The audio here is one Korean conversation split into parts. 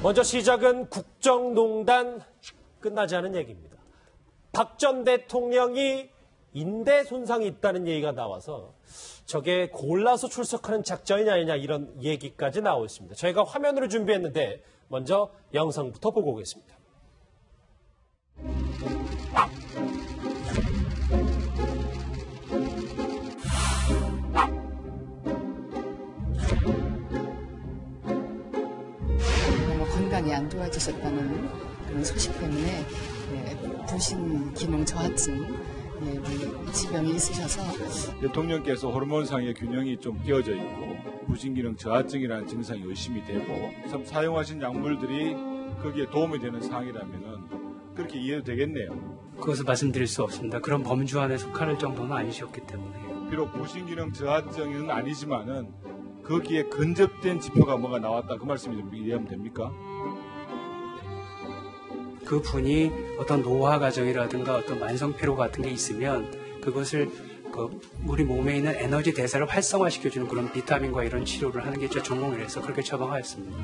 먼저 시작은 국정농단 끝나지 않은 얘기입니다. 박 전 대통령이 인대 손상이 있다는 얘기가 나와서 저게 골라서 출석하는 작전이냐 아니냐 이런 얘기까지 나오고 있습니다. 저희가 화면으로 준비했는데 먼저 영상부터 보고 오겠습니다. 건강이 안 좋아지셨다는 그런 소식 때문에 부신 기능 저하증 지병이 있으셔서 대통령께서 호르몬상의 균형이 좀 깨어져 있고 부신기능 저하증이라는 증상이 의심이 되고 사용하신 약물들이 거기에 도움이 되는 사항이라면 그렇게 이해도 되겠네요. 그것을 말씀드릴 수 없습니다. 그런 범주 안에 속할 정도는 아니셨기 때문에. 비록 부신기능 저하증은 아니지만은 거기에 근접된 지표가 뭐가 나왔다 그 말씀이 좀 이해하면 됩니까? 그 분이 어떤 노화 과정이라든가 어떤 만성 피로 같은 게 있으면 그것을 우리 몸에 있는 에너지 대사를 활성화시켜주는 그런 비타민과 이런 치료를 하는 게 제 전공이라서 그렇게 처방하였습니다.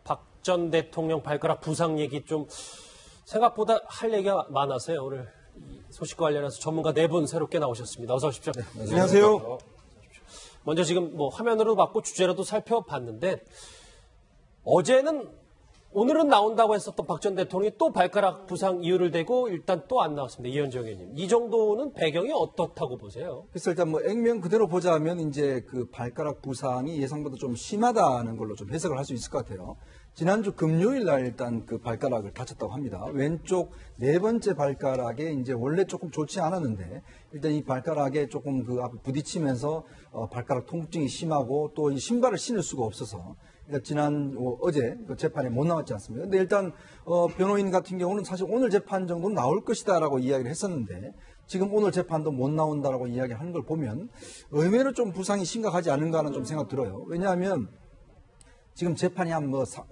박 전 대통령 발가락 부상 얘기 좀 생각보다 할 얘기가 많아서요. 오늘 소식과 관련해서 전문가 4분 새롭게 나오셨습니다. 어서 오십시오. 네, 안녕하세요. 먼저 지금 화면으로 봤고 주제라도 살펴봤는데 오늘은 나온다고 했었던 박 전 대통령이 또 발가락 부상 이유를 대고 일단 또 안 나왔습니다. 이현정 의원님. 이 정도는 배경이 어떻다고 보세요? 그래서 일단 액면 그대로 보자면 이제 그 발가락 부상이 예상보다 좀 심하다는 걸로 좀 해석을 할 수 있을 것 같아요. 지난주 금요일 날 일단 그 발가락을 다쳤다고 합니다. 왼쪽 4번째 발가락에 이제 원래 조금 좋지 않았는데 일단 이 발가락에 조금 그 앞에 부딪히면서 발가락 통증이 심하고 또 이 신발을 신을 수가 없어서 그러니까 어제 그 재판에 못 나왔지 않습니까? 근데 일단 변호인 같은 경우는 사실 오늘 재판 정도는 나올 것이다라고 이야기를 했었는데 지금 오늘 재판도 못 나온다라고 이야기하는 걸 보면 의외로 좀 부상이 심각하지 않은가 하는 좀 생각 들어요. 왜냐하면 지금 재판이 한 40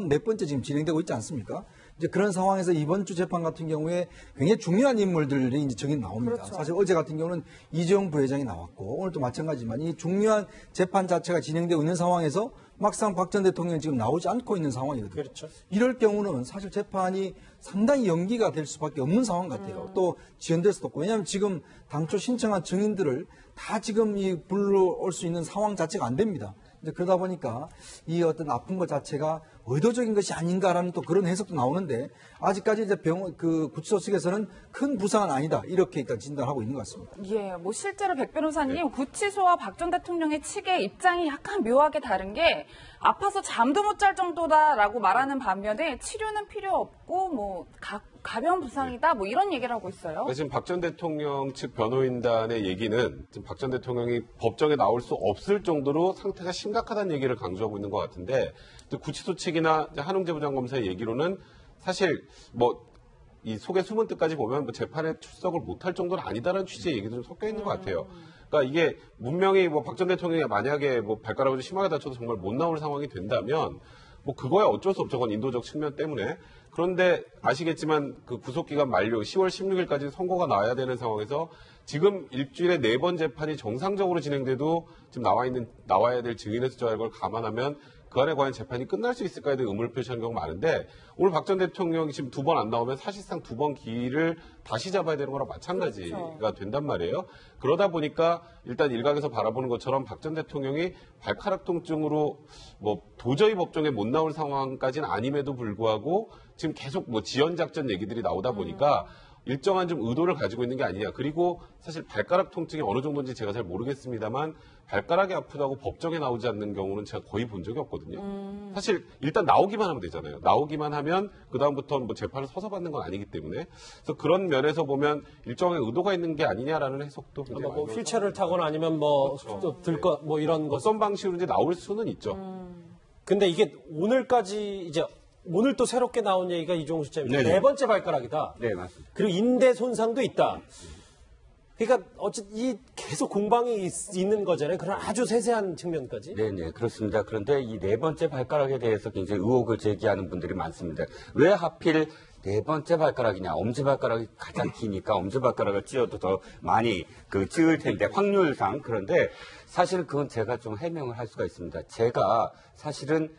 몇 번째 지금 진행되고 있지 않습니까? 이제 그런 상황에서 이번 주 재판 같은 경우에 굉장히 중요한 인물들이 이제 정인 나옵니다. 그렇죠. 사실 어제 같은 경우는 이재용 부회장이 나왔고 오늘도 마찬가지지만 이 중요한 재판 자체가 진행되고 있는 상황에서 막상 박 전 대통령이 지금 나오지 않고 있는 상황이거든요. 그렇죠. 이럴 경우는 사실 재판이 상당히 연기가 될 수밖에 없는 상황 같아요. 또 지연될 수도 없고. 왜냐하면 지금 당초 신청한 증인들을 다 지금 불러올 수 있는 상황 자체가 안 됩니다. 이제 그러다 보니까 이 어떤 아픈 것 자체가 의도적인 것이 아닌가라는 또 그런 해석도 나오는데 아직까지 이제 구치소 측에서는 큰 부상은 아니다 이렇게 일단 진단하고 있는 것 같습니다. 예, 실제로 백 변호사님 구치소와 박 전 대통령의 측의 입장이 약간 묘하게 다른 게 아파서 잠도 못 잘 정도다라고 말하는 반면에 치료는 필요 없고 가벼운 부상이다 이런 얘기를 하고 있어요. 지금 박 전 대통령 측 변호인단의 얘기는 지금 박 전 대통령이 법정에 나올 수 없을 정도로 상태가 심각하다는 얘기를 강조하고 있는 것 같은데 구치소 측이나 한웅재 부장검사의 얘기로는 사실 이 속의 숨은 뜻까지 보면 재판에 출석을 못할 정도는 아니다라는 취지의 얘기도 좀 섞여 있는 것 같아요. 그러니까 이게 문명이 박 전 대통령이 만약에 발가락을 심하게 다쳐서 정말 못 나올 상황이 된다면 그거야 어쩔 수 없죠. 그건 인도적 측면 때문에. 그런데 아시겠지만 그 구속기간 만료 10월 16일까지 선고가 나와야 되는 상황에서 지금 일주일에 4번 재판이 정상적으로 진행돼도 지금 나와야 될 증인의 숫자를 걸 감안하면 그 안에 과연 재판이 끝날 수 있을까에 대해 의문을 표시하는 경우가 많은데 오늘 박 전 대통령이 지금 2번 안 나오면 사실상 2번 기일을 다시 잡아야 되는 거랑 마찬가지가 그렇죠. 된단 말이에요. 그러다 보니까 일단 일각에서 바라보는 것처럼 박 전 대통령이 발가락 통증으로 도저히 법정에 못 나올 상황까지는 아님에도 불구하고 지금 계속 지연 작전 얘기들이 나오다 보니까 일정한 좀 의도를 가지고 있는 게 아니냐. 그리고 사실 발가락 통증이 어느 정도인지 제가 잘 모르겠습니다만 발가락이 아프다고 법정에 나오지 않는 경우는 제가 거의 본 적이 없거든요. 사실 일단 나오기만 하면 되잖아요. 나오기만 하면 그다음부터는 재판을 서서 받는 건 아니기 때문에 그래서 그런 면에서 보면 일정한 의도가 있는 게 아니냐라는 해석도 굉장히 많이 휠체어를 타거나 아니면 그렇죠. 이런 것 어떤 방식으로 이제 나올 수는 있죠. 근데 이게 오늘까지 오늘 또 새롭게 나온 얘기가 이종수 쌤입니다. 4번째 발가락이다. 네, 맞습니다. 그리고 인대 손상도 있다. 그러니까 어쨌든 이 계속 공방이 있는 거잖아요. 그런 아주 세세한 측면까지. 네네, 그렇습니다. 그런데 이 네 번째 발가락에 대해서 굉장히 의혹을 제기하는 분들이 많습니다. 왜 하필 네 번째 발가락이냐? 엄지발가락이 가장 기니까 엄지발가락을 찧어도 더 많이 찧을 텐데, 확률상. 그런데 사실 그건 제가 좀 해명을 할 수가 있습니다. 제가 사실은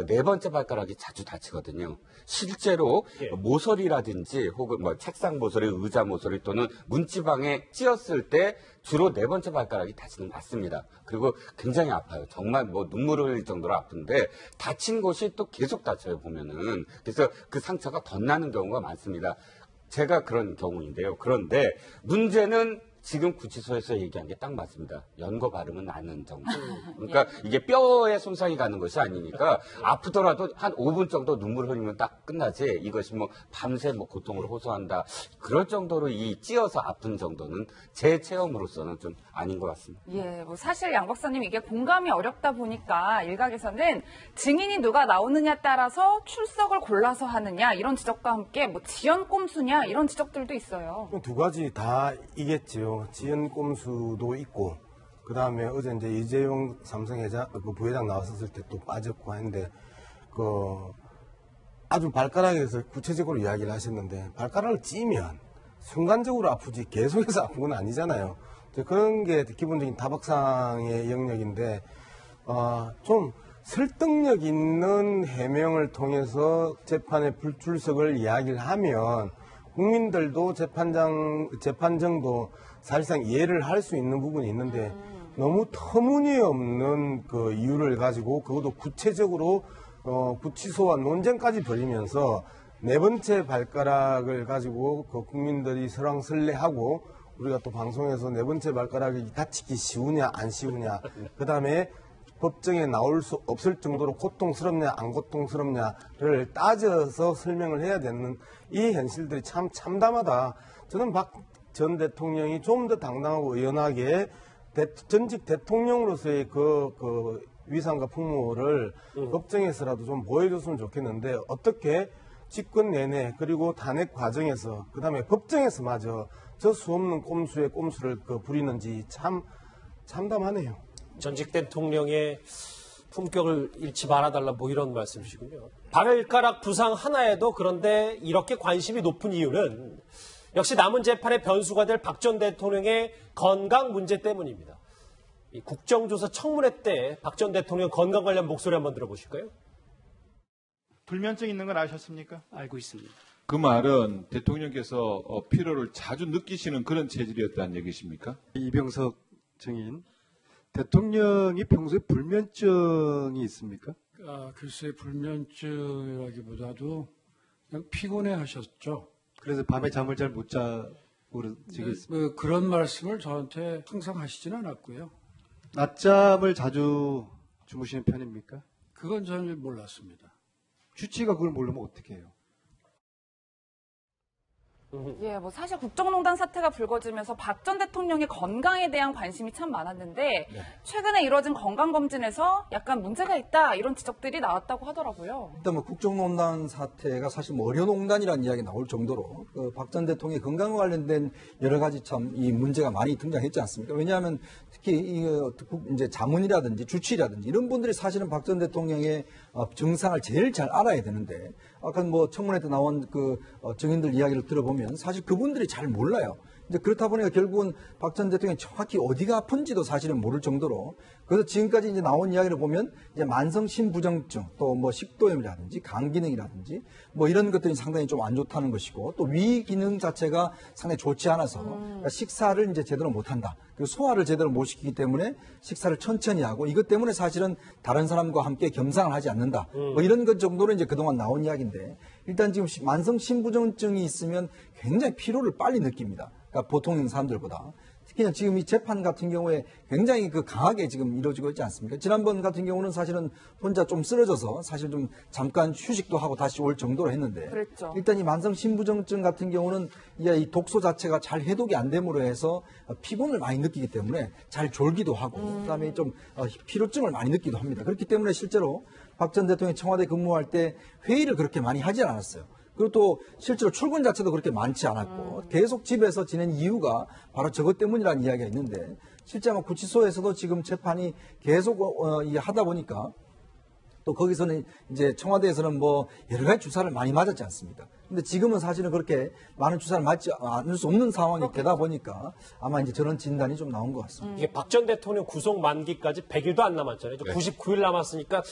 네 번째 발가락이 자주 다치거든요. 실제로 모서리라든지 혹은 뭐 책상 모서리, 의자 모서리 또는 문지방에 찧었을 때 주로 네 번째 발가락이 다치는 게 맞습니다. 그리고 굉장히 아파요. 정말 뭐 눈물을 흘릴 정도로 아픈데 다친 곳이 또 계속 다쳐요, 보면은. 그래서 그 상처가 덧나는 경우가 많습니다. 제가 그런 경우인데요. 그런데 문제는 지금 구치소에서 얘기한 게 딱 맞습니다. 연고 바르면 나는 정도. 그러니까 이게 뼈에 손상이 가는 것이 아니니까 아프더라도 한 5분 정도 눈물 흘리면 딱 끝나지. 이것이 뭐 밤새 뭐 고통을 호소한다. 그럴 정도로 이 찧어서 아픈 정도는 제 체험으로서는 좀 아닌 것 같습니다. 예, 뭐 사실 양 박사님 이게 공감이 어렵다 보니까 일각에서는 증인이 누가 나오느냐에 따라서 출석을 골라서 하느냐 이런 지적과 함께 뭐 지연 꼼수냐 이런 지적들도 있어요. 두 가지 다 이겠지요. 지연 꼼수도 있고, 그 다음에 어제 이제 이재용 삼성 부회장 나왔었을 때 또 빠졌고 했는데, 아주 발가락에서 구체적으로 이야기를 하셨는데, 발가락을 찌면 순간적으로 아프지 계속해서 아픈 건 아니잖아요. 그런 게 기본적인 타박상의 영역인데, 좀 설득력 있는 해명을 통해서 재판의 불출석을 이야기를 하면, 국민들도 재판정도 사실상 이해를 할 수 있는 부분이 있는데 너무 터무니없는 이유를 가지고 그것도 구체적으로 구치소와 논쟁까지 벌이면서 네 번째 발가락을 가지고 국민들이 설왕설래하고 우리가 또 방송에서 네 번째 발가락이 다치기 쉬우냐 안 쉬우냐 그 다음에 법정에 나올 수 없을 정도로 고통스럽냐 안 고통스럽냐를 따져서 설명을 해야 되는 이 현실들이 참 참담하다. 저는 박 전 대통령이 좀 더 당당하고 의연하게 전직 대통령으로서의 그 위상과 풍모를 법정에서라도 좀 보여줬으면 좋겠는데 어떻게 집권 내내 그리고 탄핵 과정에서 그다음에 법정에서마저 저 수 없는 꼼수에 꼼수를 부리는지 참 참담하네요. 전직 대통령의 품격을 잃지 말아달라 뭐 이런 말씀이시군요. 발가락 부상 하나에도 그런데 이렇게 관심이 높은 이유는 역시 남은 재판의 변수가 될 박 전 대통령의 건강 문제 때문입니다. 이 국정조사 청문회 때 박 전 대통령 건강 관련 목소리 한번 들어보실까요? 불면증 있는 걸 아셨습니까? 알고 있습니다. 그 말은 대통령께서 피로를 자주 느끼시는 그런 체질이었다는 얘기십니까? 이병석 증인, 대통령이 평소에 불면증이 있습니까? 글쎄 불면증이라기보다도 그냥 피곤해 하셨죠. 그래서 밤에 잠을 잘 못 자고 그러시겠습니까? 그런 말씀을 저한테 항상 하시진 않았고요. 낮잠을 자주 주무시는 편입니까? 그건 전혀 몰랐습니다. 주치의가 그걸 모르면 어떻게 해요? 예, 뭐 사실 국정농단 사태가 불거지면서 박 전 대통령의 건강에 대한 관심이 참 많았는데 최근에 이루어진 건강검진에서 약간 문제가 있다 이런 지적들이 나왔다고 하더라고요. 일단 뭐 국정농단 사태가 사실 뭐 어려농단이라는 이야기 나올 정도로 박 전 대통령의 건강과 관련된 여러 가지 참 이 문제가 많이 등장했지 않습니까? 왜냐하면 특히 이제 자문이라든지 주치의라든지 이런 분들이 사실은 박 전 대통령의 증상을 제일 잘 알아야 되는데 아까 뭐 청문회 때 나온 증인들 이야기를 들어보면 사실 그분들이 잘 몰라요. 이제 그렇다 보니까 결국은 박 전 대통령이 정확히 어디가 아픈지도 사실은 모를 정도로 그래서 지금까지 이제 나온 이야기를 보면 이제 만성 신부정증 또 뭐 식도염이라든지 간 기능이라든지 뭐 이런 것들이 상당히 좀 안 좋다는 것이고 또 위 기능 자체가 상당히 좋지 않아서 그러니까 식사를 이제 제대로 못 한다. 그리고 소화를 제대로 못 시키기 때문에 식사를 천천히 하고 이것 때문에 사실은 다른 사람과 함께 겸상을 하지 않는다. 뭐 이런 것 정도로 이제 그동안 나온 이야기인데 일단 지금 만성 신부정증이 있으면 굉장히 피로를 빨리 느낍니다. 그러니까 보통 사람들보다. 특히 지금 이 재판 같은 경우에 굉장히 강하게 지금 이루어지고 있지 않습니까? 지난번 같은 경우는 사실은 혼자 좀 쓰러져서 사실 좀 잠깐 휴식도 하고 다시 올 정도로 했는데. 그랬죠. 일단 이 만성 신부정증 같은 경우는 이 독소 자체가 잘 해독이 안 됨으로 해서 피곤을 많이 느끼기 때문에 잘 졸기도 하고 그다음에 좀 피로증을 많이 느끼기도 합니다. 그렇기 때문에 실제로 박 전 대통령이 청와대 근무할 때 회의를 그렇게 많이 하지 않았어요. 그리고 또 실제로 출근 자체도 그렇게 많지 않았고 계속 집에서 지낸 이유가 바로 저것 때문이라는 이야기가 있는데 실제 아마 구치소에서도 지금 재판이 계속 하다 보니까 또 거기서는 이제 청와대에서는 뭐 여러 가지 주사를 많이 맞았지 않습니까? 근데 지금은 사실은 그렇게 많은 주사를 맞지 않을 수 없는 상황이 되다 보니까 아마 이제 저런 진단이 좀 나온 것 같습니다. 이게 박 전 대통령 구속 만기까지 100일도 안 남았잖아요. 99일 남았으니까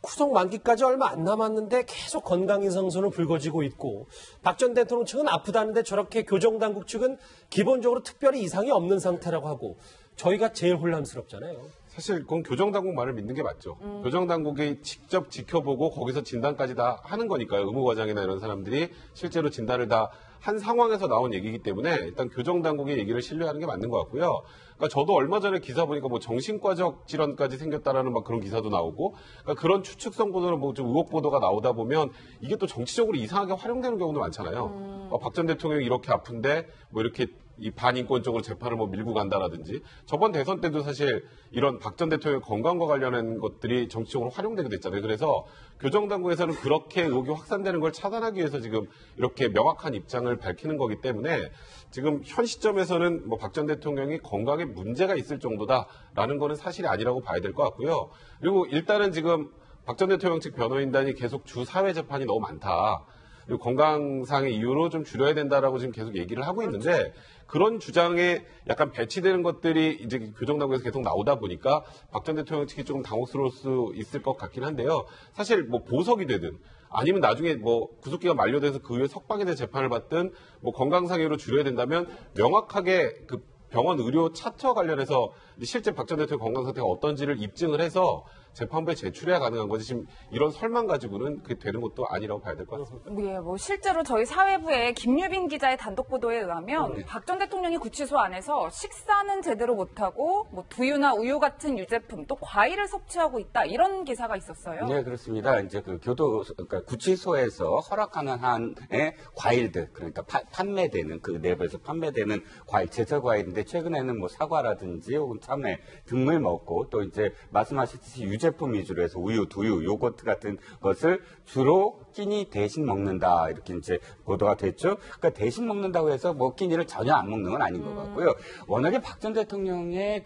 구속 만기까지 얼마 안 남았는데 계속 건강 이상선을 불거지고 있고 박 전 대통령 측은 아프다는데 저렇게 교정당국 측은 기본적으로 특별히 이상이 없는 상태라고 하고 저희가 제일 혼란스럽잖아요. 사실 그건 교정당국 말을 믿는 게 맞죠. 교정당국이 직접 지켜보고 거기서 진단까지 다 하는 거니까요. 의무과장이나 이런 사람들이 실제로 진단을 다 한 상황에서 나온 얘기이기 때문에 일단 교정당국의 얘기를 신뢰하는 게 맞는 것 같고요. 그러니까 저도 얼마 전에 기사 보니까 뭐 정신과적 질환까지 생겼다라는 막 그런 기사도 나오고 그러니까 그런 추측성 보도나 뭐 좀 의혹 보도가 나오다 보면 이게 또 정치적으로 이상하게 활용되는 경우도 많잖아요. 박 전 대통령이 이렇게 아픈데 뭐 이렇게 이 반인권적으로 재판을 뭐 밀고 간다라든지 저번 대선 때도 사실 이런 박 전 대통령 건강과 관련한 것들이 정치적으로 활용되게 됐잖아요. 그래서 교정당국에서는 그렇게 의혹이 확산되는 걸 차단하기 위해서 지금 이렇게 명확한 입장을 밝히는 거기 때문에 지금 현 시점에서는 뭐 박 전 대통령이 건강에 문제가 있을 정도다라는 거는 사실이 아니라고 봐야 될 것 같고요. 그리고 일단은 지금 박 전 대통령 측 변호인단이 계속 주 4회 재판이 너무 많다. 그리고 건강상의 이유로 좀 줄여야 된다라고 지금 계속 얘기를 하고 있는데 그런 주장에 약간 배치되는 것들이 이제 교정당국에서 계속 나오다 보니까 박 전 대통령 측이 조금 당혹스러울 수 있을 것 같긴 한데요. 사실 뭐 보석이 되든 아니면 나중에 뭐 구속기가 만료돼서 그 후에 석방에 대해 재판을 받든 뭐 건강상의로 줄여야 된다면 명확하게 그 병원 의료 차트와 관련해서 실제 박 전 대통령 건강 상태가 어떤지를 입증을 해서 재판부에 제출해야 가능한 거지 지금 이런 설만 가지고는 그게 되는 것도 아니라고 봐야 될 것 같습니다. 예, 뭐 실제로 저희 사회부의 김유빈 기자의 단독 보도에 의하면 박 전 대통령이 구치소 안에서 식사는 제대로 못하고 뭐 두유나 우유 같은 유제품 또 과일을 섭취하고 있다 이런 기사가 있었어요. 네, 그렇습니다. 이제 그 그러니까 구치소에서 허락하는 한의 과일들 그러니까 판매되는 그 내부에서 판매되는 과일 제철 과일인데 최근에는 뭐 사과라든지 혹은 참외 등을 먹고 또 이제 말씀하셨듯이 유제품 위주로 해서 우유, 두유, 요거트 같은 것을 주로 끼니 대신 먹는다 이렇게 이제 보도가 됐죠. 그러니까 대신 먹는다고 해서 뭐 끼니를 전혀 안 먹는 건 아닌 것 같고요. 워낙에 박 전 대통령의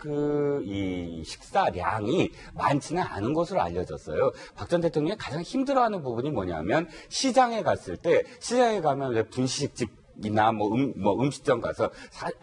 이 식사량이 많지는 않은 것으로 알려졌어요. 박 전 대통령이 가장 힘들어하는 부분이 뭐냐면 시장에 갔을 때 시장에 가면 왜 분식집 이나 음식점 가서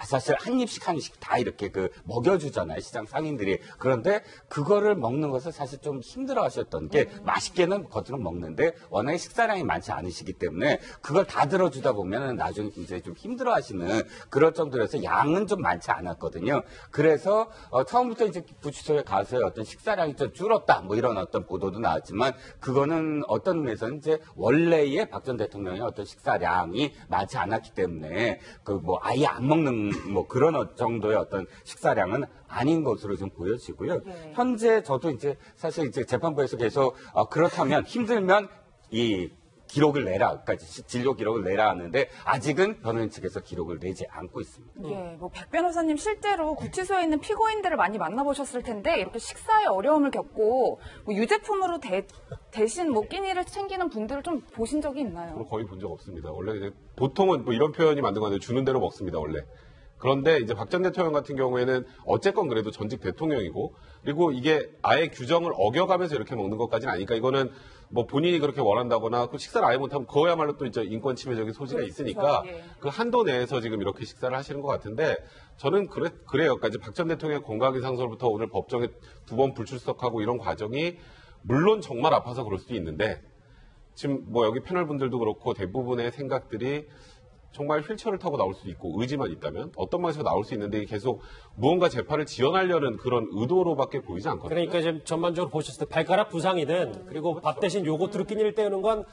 사실 한 입씩 다 이렇게 먹여주잖아요. 시장 상인들이. 그런데 그거를 먹는 것을 사실 좀 힘들어 하셨던 게 맛있게는 겉으로 먹는데 워낙에 식사량이 많지 않으시기 때문에 그걸 다 들어주다 보면은 나중에 이제 좀 힘들어 하시는 그럴 정도로서 양은 좀 많지 않았거든요. 그래서 처음부터 이제 구치소에 가서의 어떤 식사량이 좀 줄었다 뭐 이런 어떤 보도도 나왔지만 그거는 어떤 의미에서는 이제 원래의 박 전 대통령의 어떤 식사량이 많지 않았기 때문에 아예 안 먹는 뭐 그런 정도의 어떤 식사량은 아닌 것으로 좀 보여지고요. 네. 현재 저도 이제 사실 이제 재판부에서 계속 그렇다면 힘들면 이 기록을 내라, 그러니까 진료 기록을 내라 하는데 아직은 변호인 측에서 기록을 내지 않고 있습니다. 예, 뭐 백 변호사님 실제로 구치소에 있는 피고인들을 많이 만나보셨을 텐데 이렇게 식사에 어려움을 겪고 뭐 유제품으로 대신 뭐 끼니를 챙기는 분들을 좀 보신 적이 있나요? 거의 본 적 없습니다. 원래 이제 보통은 뭐 이런 표현이 맞는 건데 주는 대로 먹습니다, 원래. 그런데 이제 박 전 대통령 같은 경우에는 어쨌건 그래도 전직 대통령이고 그리고 이게 아예 규정을 어겨가면서 이렇게 먹는 것까지는 아니니까 이거는 뭐 본인이 그렇게 원한다거나 그 식사를 아예 못하면 그거야말로 또 이제 인권 침해적인 소지가 있으니까 예. 그 한도 내에서 지금 이렇게 식사를 하시는 것 같은데 저는 그래요. 그러니까 이제 박 전 대통령의 건강이상서로부터 오늘 법정에 2번 불출석하고 이런 과정이 물론 정말 아파서 그럴 수도 있는데 지금 뭐 여기 패널 분들도 그렇고 대부분의 생각들이 정말 휠체어를 타고 나올 수 있고 의지만 있다면 어떤 방식으로 나올 수 있는데 계속 무언가 재판을 지연하려는 그런 의도로밖에 보이지 않거든요. 그러니까 지금 전반적으로 보셨을 때 발가락 부상이든 그리고 그렇죠. 밥 대신 요거트로 끼니를 때우는 건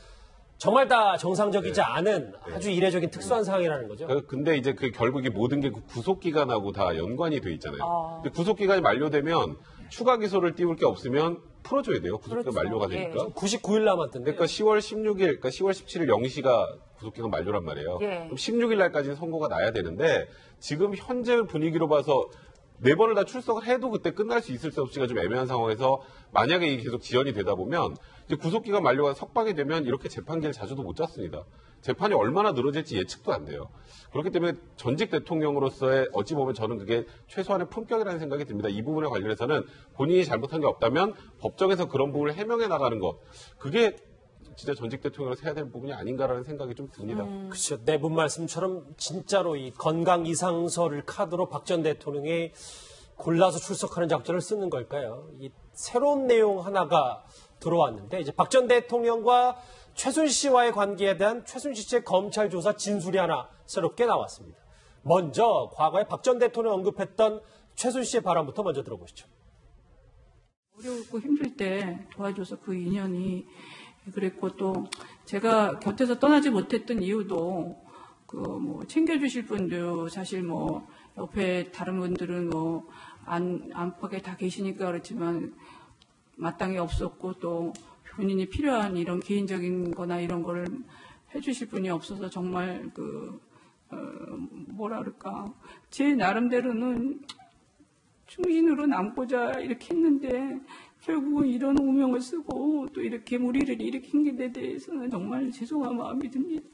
정말 다 정상적이지 않은 아주 이례적인 특수한 상황이라는 거죠. 근데 이제 결국 이 모든 게 구속기간하고 다 연관이 돼 있잖아요. 근데 구속기간이 만료되면 추가 기소를 띄울 게 없으면 풀어줘야 돼요. 구속기간 그렇죠. 만료가 되니까. 예. 99일 남았던데. 그러니까 10월 16일, 그러니까 10월 17일 0시가 구속기간 만료란 말이에요. 예. 그럼 16일 날까지는 선고가 나야 되는데 지금 현재 분위기로 봐서 4번을 다 출석을 해도 그때 끝날 수 있을 수 없이가 좀 애매한 상황에서 만약에 이게 계속 지연이 되다 보면 이제 구속기간 만료가 석방이 되면 이렇게 재판기를 자주도 못 잡습니다. 재판이 얼마나 늘어질지 예측도 안 돼요. 그렇기 때문에 전직 대통령으로서의 어찌 보면 저는 그게 최소한의 품격이라는 생각이 듭니다. 이 부분에 관련해서는 본인이 잘못한 게 없다면 법정에서 그런 부분을 해명해 나가는 것, 그게 진짜 전직 대통령으로서 해야 될 부분이 아닌가라는 생각이 좀 듭니다. 그렇죠. 네 분 말씀처럼 진짜로 이 건강 이상서를 카드로 박 전 대통령이 골라서 출석하는 작전을 쓰는 걸까요? 이 새로운 내용 하나가 들어왔는데 이제 박 전 대통령과 최순실 씨와의 관계에 대한 최순실 씨의 검찰 조사 진술이 하나 새롭게 나왔습니다. 먼저 과거에 박 전 대통령 언급했던 최순실 씨의 발언부터 먼저 들어보시죠. 어렵고 힘들 때 도와줘서 그 인연이 그랬고 또 제가 곁에서 떠나지 못했던 이유도 그 뭐 챙겨주실 분도 사실 뭐 옆에 다른 분들은 뭐 안팎에 다 계시니까 그렇지만 마땅히 없었고 또 본인이 필요한 이런 개인적인 거나 이런 걸 해주실 분이 없어서 정말 뭐라 그럴까 제 나름대로는 충신으로 남고자 이렇게 했는데 결국은 이런 오명을 쓰고 또 이렇게 무리를 일으킨 데 대해서는 정말 죄송한 마음이 듭니다.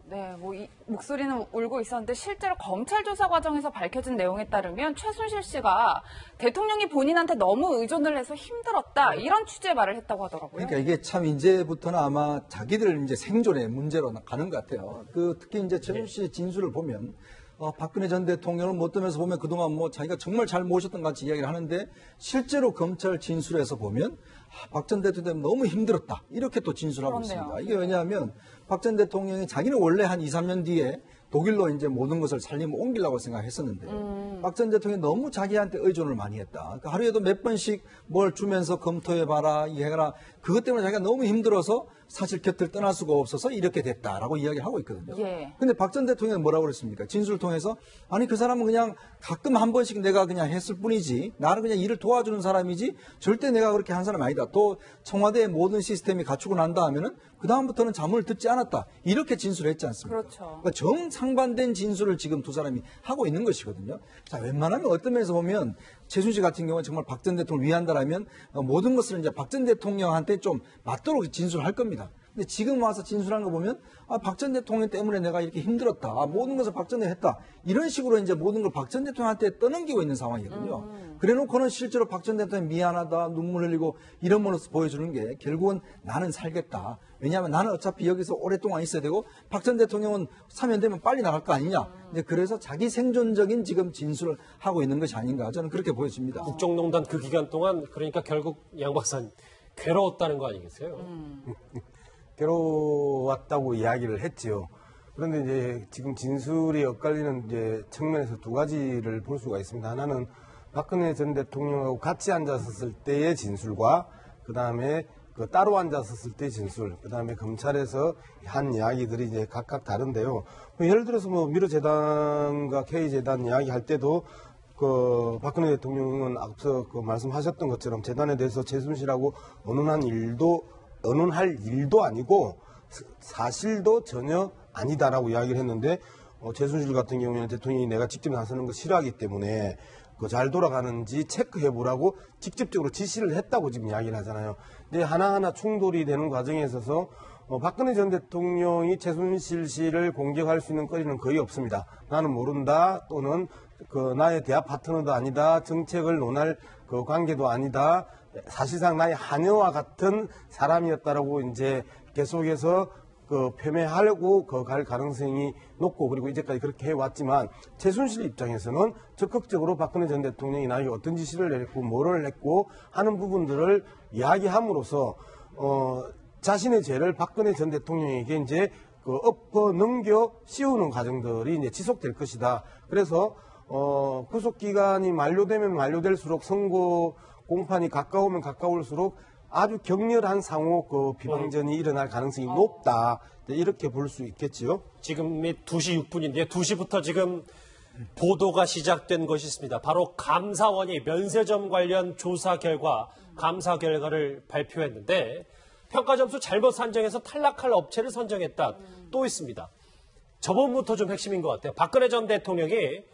네, 뭐 이 목소리는 울고 있었는데 실제로 검찰 조사 과정에서 밝혀진 내용에 따르면 최순실 씨가 대통령이 본인한테 너무 의존을 해서 힘들었다 이런 취지의 말을 했다고 하더라고요. 그러니까 이게 참 이제부터는 아마 자기들 이제 생존의 문제로 가는 것 같아요. 특히 이제 최순실 씨의 진술을 보면 박근혜 전 대통령을 못 뜨면서 보면 그동안 뭐 자기가 정말 잘 모셨던 것 같이 이야기를 하는데 실제로 검찰 진술에서 보면 박 전 대통령 너무 힘들었다. 이렇게 또 진술하고 그렇네요. 있습니다. 이게 왜냐하면 박 전 대통령이 자기는 원래 한 2, 3년 뒤에 독일로 이제 모든 것을 살림을 옮기려고 생각했었는데 박 전 대통령이 너무 자기한테 의존을 많이 했다. 그러니까 하루에도 몇 번씩 뭘 주면서 검토해봐라, 이해해라. 그것 때문에 자기가 너무 힘들어서 사실 곁을 떠날 수가 없어서 이렇게 됐다라고 이야기를 하고 있거든요. 근데 박 전 대통령은 뭐라고 그랬습니까? 진술을 통해서 아니 그 사람은 그냥 가끔 한 번씩 내가 그냥 했을 뿐이지 나는 그냥 일을 도와주는 사람이지 절대 내가 그렇게 한 사람이 아니다. 또 청와대의 모든 시스템이 갖추고 난다 하면은 그다음부터는 자문을 듣지 않았다. 이렇게 진술했지 않습니까? 그렇죠. 그러니까 정상반된 진술을 지금 두 사람이 하고 있는 것이거든요. 자, 웬만하면 어떤 면에서 보면 최순실 같은 경우는 정말 박 전 대통령을 위한다라면 모든 것을 이제 박 전 대통령한테 좀 맞도록 진술할 겁니다. 근데 지금 와서 진술하는 거 보면 박 전 대통령 때문에 내가 이렇게 힘들었다. 모든 것을 박 전 대통령이 했다. 이런 식으로 이제 모든 걸 박 전 대통령한테 떠넘기고 있는 상황이거든요. 그래놓고는 실제로 박 전 대통령이 미안하다, 눈물 흘리고 이런 모습을 보여주는 게 결국은 나는 살겠다. 왜냐하면 나는 어차피 여기서 오랫동안 있어야 되고 박 전 대통령은 사면되면 빨리 나갈 거 아니냐. 그래서 자기 생존적인 지금 진술을 하고 있는 것이 아닌가. 저는 그렇게 보여집니다. 국정농단 그 기간 동안 그러니까 결국 양 박사님 괴로웠다는 거 아니겠어요? 괴로웠다고 이야기를 했지요. 그런데 이제 지금 진술이 엇갈리는 이제 측면에서 두 가지를 볼 수가 있습니다. 하나는 박근혜 전 대통령하고 같이 앉았을 때의 진술과 그 다음에 따로 앉았을 때의 진술, 그 다음에 검찰에서 한 이야기들이 이제 각각 다른데요. 예를 들어서 미르재단과 K재단 이야기할 때도 박근혜 대통령은 앞서 말씀하셨던 것처럼 재단에 대해서 최순실하고 언론할 일도 아니고 사실도 전혀 아니다라고 이야기를 했는데 최순실 같은 경우에는 대통령이 내가 직접 나서는 거 싫어하기 때문에 잘 돌아가는지 체크해보라고 직접적으로 지시를 했다고 지금 이야기를 하잖아요. 근데 하나하나 충돌이 되는 과정에 있어서 박근혜 전 대통령이 최순실 씨를 공격할 수 있는 거리는 거의 없습니다. 나는 모른다 또는 나의 대화 파트너도 아니다. 정책을 논할 관계도 아니다. 사실상 나의 하녀와 같은 사람이었다라고 이제 계속해서 표명하려고 갈 가능성이 높고 그리고 이제까지 그렇게 해왔지만 최순실 입장에서는 적극적으로 박근혜 전 대통령이 나에게 어떤 지시를 내렸고 뭐를 했고 하는 부분들을 이야기함으로써 자신의 죄를 박근혜 전 대통령에게 이제 엎어 넘겨 씌우는 과정들이 이제 지속될 것이다. 그래서 구속 기간이 만료되면 만료될수록 선고 공판이 가까우면 가까울수록 아주 격렬한 상호 비방전이 일어날 가능성이 높다. 이렇게 볼 수 있겠지요. 지금이 2시 6분인데 2시부터 지금 보도가 시작된 것이 있습니다. 바로 감사원이 면세점 관련 조사 결과, 감사 결과를 발표했는데 평가 점수 잘못 산정해서 탈락할 업체를 선정했다. 또 있습니다. 저번부터 좀 핵심인 것 같아요. 박근혜 전 대통령이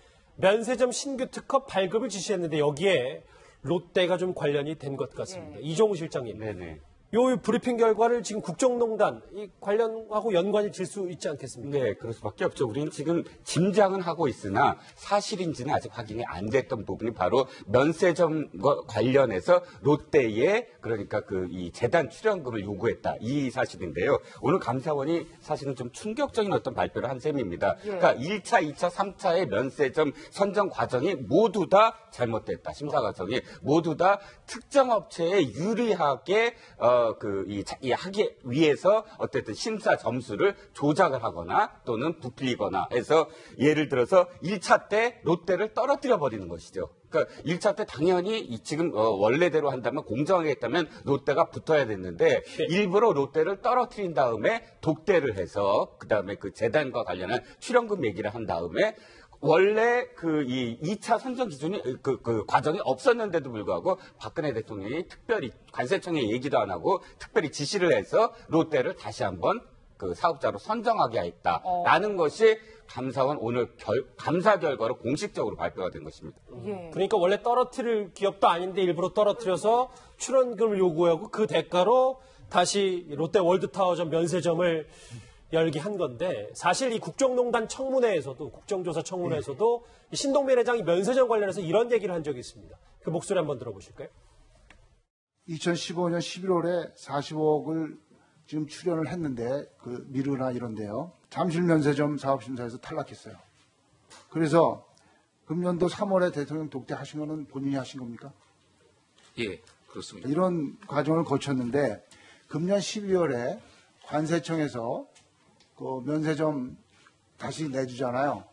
면세점 신규 특허 발급을 지시했는데 여기에 롯데가 좀 관련이 된 것 같습니다. 이종우 실장님. 네네. 요 브리핑 결과를 지금 국정농단 이 관련하고 연관이 질 수 있지 않겠습니까? 네, 그럴 수밖에 없죠. 우리는 지금 짐작은 하고 있으나 사실인지는 아직 확인이 안 됐던 부분이 바로 면세점과 관련해서 롯데에 그러니까 이 재단 출연금을 요구했다 이 사실인데요. 오늘 감사원이 사실은 좀 충격적인 어떤 발표를 한 셈입니다. 그러니까 1차, 2차, 3차의 면세점 선정 과정이 모두 다 잘못됐다. 심사 과정이 모두 다 특정 업체에 유리하게 하기 위해서 어쨌든 심사 점수를 조작을 하거나 또는 부풀리거나 해서 예를 들어서 1차 때 롯데를 떨어뜨려 버리는 것이죠. 그러니까 1차 때 당연히 지금 원래대로 한다면 공정하게 했다면 롯데가 붙어야 됐는데 일부러 롯데를 떨어뜨린 다음에 독대를 해서 그다음에 그 재단과 관련한 출연금 얘기를 한 다음에 원래 이 2차 선정 기준이 그 과정이 없었는데도 불구하고 박근혜 대통령이 특별히 관세청에 얘기도 안 하고 특별히 지시를 해서 롯데를 다시 한번 그 사업자로 선정하게 했다라는 것이 감사원 오늘 감사 결과로 공식적으로 발표가 된 것입니다. 그러니까 원래 떨어뜨릴 기업도 아닌데 일부러 떨어뜨려서 출연금을 요구하고 그 대가로 다시 롯데 월드타워점 면세점을 열게 한 건데 사실 이 국정농단 청문회에서도 국정조사 청문회에서도 이 신동빈 회장이 면세점 관련해서 이런 얘기를 한 적이 있습니다. 그 목소리 한번 들어보실까요? 2015년 11월에 40억을 지금 출연을 했는데 그 미르나 이런데요. 잠실 면세점 사업심사에서 탈락했어요. 그래서 금년도 3월에 대통령 독대하신 거는 본인이 하신 겁니까? 예, 그렇습니다. 이런 과정을 거쳤는데 금년 12월에 관세청에서 그 면세점 다시 내주잖아요.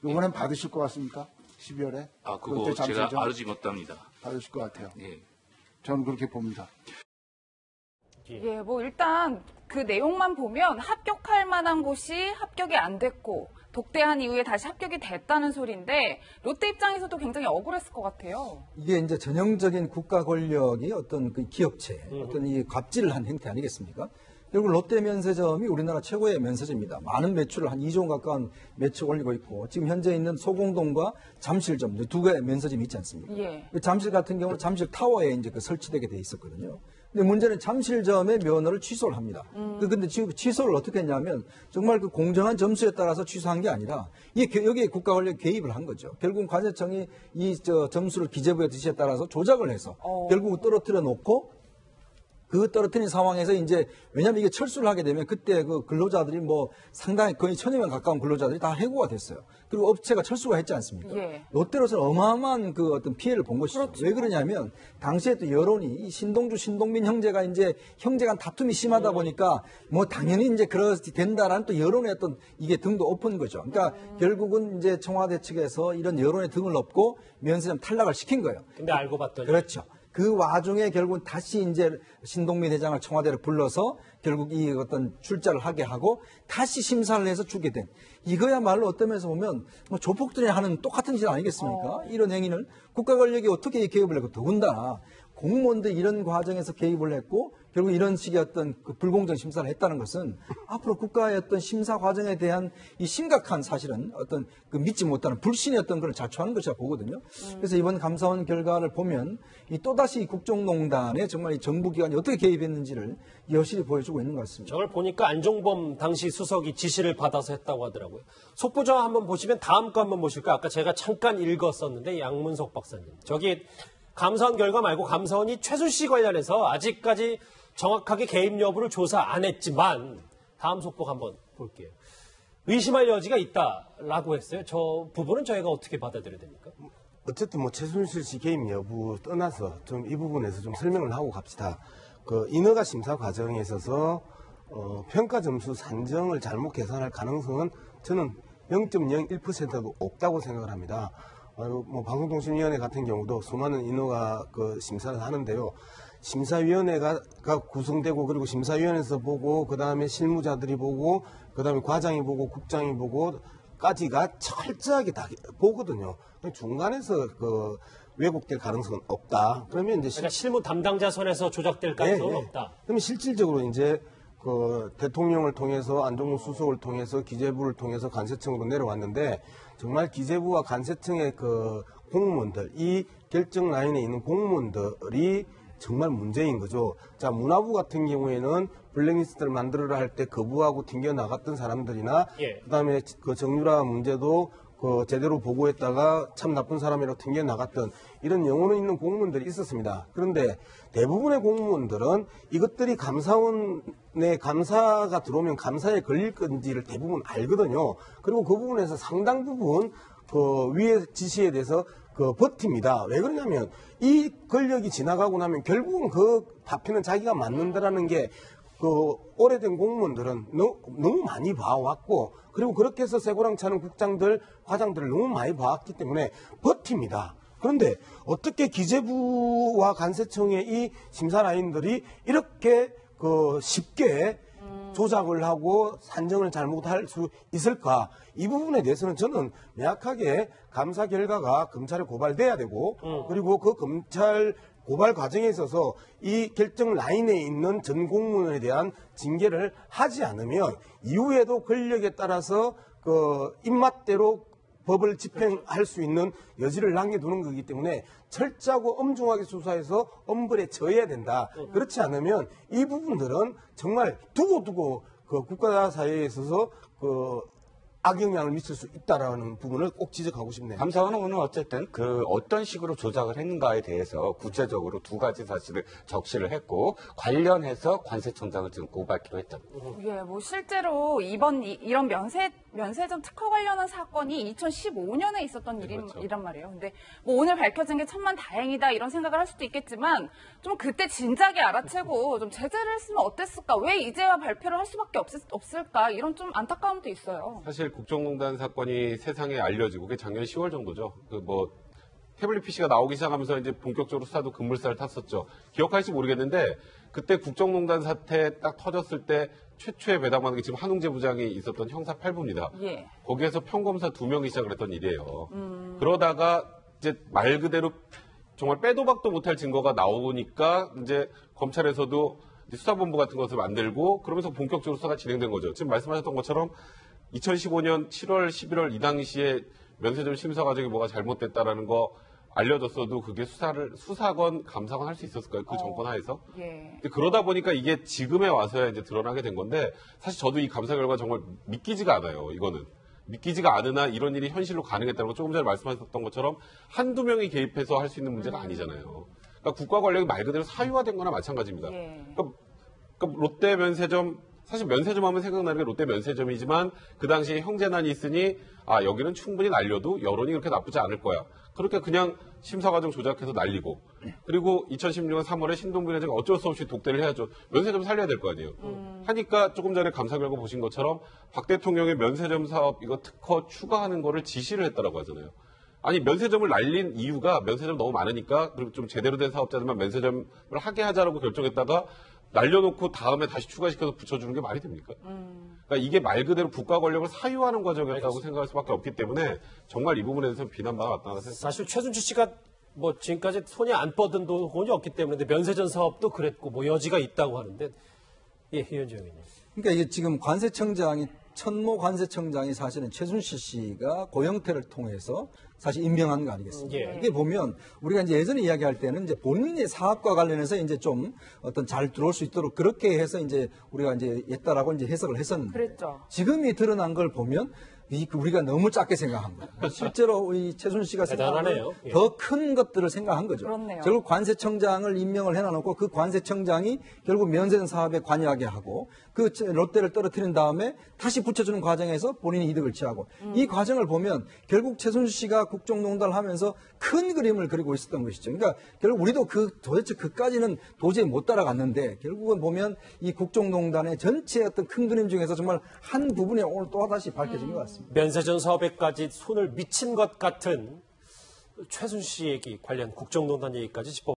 이번엔 받으실 것 같습니까? 12월에? 그거 제가 알지 못합니다. 받으실 것 같아요. 예. 저는 그렇게 봅니다. 예, 뭐 일단 그 내용만 보면 합격할 만한 곳이 합격이 안 됐고 독대한 이후에 다시 합격이 됐다는 소리인데 롯데 입장에서도 굉장히 억울했을 것 같아요. 이게 이제 전형적인 국가 권력이 어떤 그 기업체, 어떤 이 갑질을 한 행태 아니겠습니까? 결국 롯데 면세점이 우리나라 최고의 면세점입니다. 많은 매출을 한 2조 원 가까운 매출 올리고 있고 지금 현재 있는 소공동과 잠실점 두 개의 면세점이 있지 않습니까? 예. 잠실 같은 경우는 잠실 타워에 이제 설치되게 돼 있었거든요. 근데 문제는 잠실점의 면허를 취소를 합니다. 근데 지금 취소를 어떻게 했냐면 정말 그 공정한 점수에 따라서 취소한 게 아니라 여기에 국가 권력 개입을 한 거죠. 결국 관세청이 점수를 기재부의 지시에 따라서 조작을 해서 결국 떨어뜨려 놓고 그 떨어뜨린 상황에서 이제 왜냐하면 이게 철수를 하게 되면 그때 그 근로자들이 뭐 상당히 거의 1000여 명 가까운 근로자들이 다 해고가 됐어요. 그리고 업체가 철수가 했지 않습니까? 예. 롯데로서는 어마어마한 그 어떤 피해를 본 것이죠. 그렇죠. 왜 그러냐면 당시에 또 여론이 이 신동민 형제가 이제 형제간 다툼이 심하다 보니까 뭐 당연히 이제 그렇게 된다라는 또 여론의 어떤 이게 등도 엎은 거죠. 그러니까 결국은 이제 청와대 측에서 이런 여론의 등을 엎고 면세점 탈락을 시킨 거예요. 근데 알고 봤더니 그렇죠. 그 와중에 결국은 다시 이제 신동민 회장을 청와대로 불러서 결국 이 어떤 출자를 하게 하고 다시 심사를 해서 주게 된 이거야말로 어떤 면에서 보면 뭐 조폭들이 하는 똑같은 짓 아니겠습니까? 이런 행위는 국가 권력이 어떻게 개입을 했고 더군다나 공무원들 이런 과정에서 개입을 했고 결국 이런 식의 어떤 그 불공정 심사를 했다는 것은 앞으로 국가의 어떤 심사 과정에 대한 이 심각한 사실은 어떤 그 믿지 못하는 불신의 어떤 그런 자초하는 것이라 보거든요. 그래서 이번 감사원 결과를 보면 이 또다시 국정농단에 정말 이 정부 기관이 어떻게 개입했는지를 여실히 보여주고 있는 것 같습니다. 저걸 보니까 안종범 당시 수석이 지시를 받아서 했다고 하더라고요. 속보정 한번 보시면 다음 거 한번 보실까요? 아까 제가 잠깐 읽었었는데 양문석 박사님. 저기 감사원 결과 말고 감사원이 최순실 관련해서 아직까지 정확하게 개입 여부를 조사 안 했지만 다음 속보 한번 볼게요. 의심할 여지가 있다라고 했어요. 저 부분은 저희가 어떻게 받아들여야 됩니까? 어쨌든 뭐 최순실 씨 개입 여부 떠나서 좀 이 부분에서 좀 설명을 하고 갑시다. 그 인허가 심사 과정에 있어서 평가 점수 산정을 잘못 계산할 가능성은 저는 0.01%도 없다고 생각을 합니다. 뭐 방송통신위원회 같은 경우도 수많은 인허가 그 심사를 하는데요. 심사위원회가 구성되고 그리고 심사위원회에서 보고 그다음에 실무자들이 보고 그다음에 과장이 보고 국장이 보고까지가 철저하게 다 보거든요. 중간에서 그 왜곡될 가능성은 없다. 그러면 이제 그러니까 실무 담당자 선에서 조작될 가능성은 없다. 그러면 실질적으로 이제 그 대통령을 통해서 안종무 수석을 통해서 기재부를 통해서 관세청으로 내려왔는데 정말 기재부와 관세청의 그 공무원들, 이 결정 라인에 있는 공무원들이 정말 문제인 거죠. 자, 문화부 같은 경우에는 블랙리스트를 만들어라 할 때 거부하고 튕겨 나갔던 사람들이나 그다음에 그 정유라 문제도 그 제대로 보고했다가 참 나쁜 사람이라고 튕겨 나갔던 이런 영혼은 있는 공무원들이 있었습니다. 그런데 대부분의 공무원들은 이것들이 감사원에 감사가 들어오면 감사에 걸릴 건지를 대부분 알거든요. 그리고 그 부분에서 상당 부분 그 위의 지시에 대해서 그 버팁니다. 왜 그러냐면 이 권력이 지나가고 나면 결국은 그 파편은 자기가 맞는다라는 게 그 오래된 공무원들은 너무 많이 봐왔고 그리고 그렇게 해서 쇠고랑 차는 국장들, 과장들을 너무 많이 봐왔기 때문에 버팁니다. 그런데 어떻게 기재부와 관세청의 이 심사 라인들이 이렇게 그 쉽게 조작을 하고 산정을 잘못할 수 있을까? 이 부분에 대해서는 저는 명확하게 감사 결과가 검찰에 고발돼야 되고 그리고 그 검찰 고발 과정에 있어서 이 결정 라인에 있는 전 공무원에 대한 징계를 하지 않으면 이후에도 권력에 따라서 그 입맛대로 법을 집행할 수 있는 여지를 남겨두는 거기 때문에 철저하고 엄중하게 수사해서 엄벌에 처해야 된다. 그렇지 않으면 이 부분들은 정말 두고두고 그 국가 사회에 있어서 그 악영향을 미칠 수 있다라는 부분을 꼭 지적하고 싶네요. 감사원은 오늘 어쨌든 그 어떤 식으로 조작을 했는가에 대해서 구체적으로 두 가지 사실을 적시를 했고 관련해서 관세청장을 지금 고발키로 했다. 예, 뭐 실제로 이런 면세점 특허 관련한 사건이 2015년에 있었던 일이란 말이에요. 근데 뭐 오늘 밝혀진 게 천만다행이다 이런 생각을 할 수도 있겠지만 좀 그때 진작에 알아채고 좀 제재를 했으면 어땠을까? 왜 이제야 발표를 할 수밖에 없을까? 이런 좀 안타까움도 있어요. 사실 국정농단 사건이 세상에 알려지고 그게 작년 10월 정도죠. 그 뭐 태블릿 PC가 나오기 시작하면서 이제 본격적으로 수사도 급물살을 탔었죠. 기억할지 모르겠는데 그때 국정농단 사태 딱 터졌을 때 최초의 배당받은 게 지금 한웅재 부장이 있었던 형사 8부입니다. 예. 거기에서 평검사 2명이 시작을 했던 일이에요. 그러다가 이제 말 그대로 정말 빼도 박도 못할 증거가 나오니까 이제 검찰에서도 이제 수사본부 같은 것을 만들고 그러면서 본격적으로 수사가 진행된 거죠. 지금 말씀하셨던 것처럼 2015년 7월, 11월 이 당시에 면세점 심사 과정이 뭐가 잘못됐다라는 거 알려졌어도 그게 수사건, 감사건 할 수 있었을까요? 그 정권 하에서? 예. 근데 그러다 보니까 이게 지금에 와서야 이제 드러나게 된 건데 사실 저도 이 감사 결과 정말 믿기지가 않아요. 이거는. 믿기지가 않으나 이런 일이 현실로 가능했다는 거 조금 전에 말씀하셨던 것처럼 한두 명이 개입해서 할 수 있는 문제가 아니잖아요. 그러니까 국가 권력이 말 그대로 사유화된 거나 마찬가지입니다. 예. 그러니까 롯데 면세점 사실 면세점 하면 생각나는 게 롯데 면세점이지만 그 당시에 형제난이 있으니 아 여기는 충분히 날려도 여론이 그렇게 나쁘지 않을 거야. 그렇게 그냥 심사 과정 조작해서 날리고 그리고 2016년 3월에 신동빈 회장이 어쩔 수 없이 독대를 해야죠. 면세점 살려야 될 거 아니에요. 하니까 조금 전에 감사 결과 보신 것처럼 박 대통령의 면세점 사업 이거 특허 추가하는 거를 지시를 했다라고 하잖아요. 아니 면세점을 날린 이유가 면세점 너무 많으니까 그리고 좀 제대로 된 사업자들만 면세점을 하게 하자라고 결정했다가 날려놓고 다음에 다시 추가시켜서 붙여주는 게 말이 됩니까? 그러니까 이게 말 그대로 국가 권력을 사유하는 과정이었다고 생각할 수밖에 없기 때문에 정말 이 부분에 대해서는 비난받아 왔다는 생각. 사실 최순실 씨가 뭐 지금까지 손이 안 뻗은 돈이 없기 때문에 면세점 사업도 그랬고 뭐 여지가 있다고 하는데 예, 희연정 의원님. 그러니까 이게 지금 관세청장이 천모 관세청장이 사실은 최순실 씨가 고영태를 통해서 사실 임명한 거 아니겠습니까? 예. 이게 보면 우리가 이제 예전에 이야기할 때는 이제 본인의 사업과 관련해서 이제 좀 어떤 잘 들어올 수 있도록 그렇게 해서 이제 우리가 이제 했다라고 이제 해석을 했었는데 그랬죠. 지금이 드러난 걸 보면 우리가 너무 작게 생각한 거예요. 실제로 이 최순실 씨가 대단하네요. 예. 더 큰 것들을 생각한 거죠. 그렇네요. 결국 관세청장을 임명을 해놔놓고 그 관세청장이 결국 면세점 사업에 관여하게 하고 그 롯데를 떨어뜨린 다음에 다시 붙여주는 과정에서 본인이 이득을 취하고 이 과정을 보면 결국 최순실 씨가 국정농단을 하면서 큰 그림을 그리고 있었던 것이죠. 그러니까 결국 우리도 도대체 그까지는 도저히 못 따라갔는데 결국은 보면 이 국정농단의 전체 어떤 큰 그림 중에서 정말 한 부분이 오늘 또다시 밝혀진 것 같습니다. 면세점 사업에까지 손을 미친 것 같은 최순실 씨 얘기 관련 국정농단 얘기까지 짚어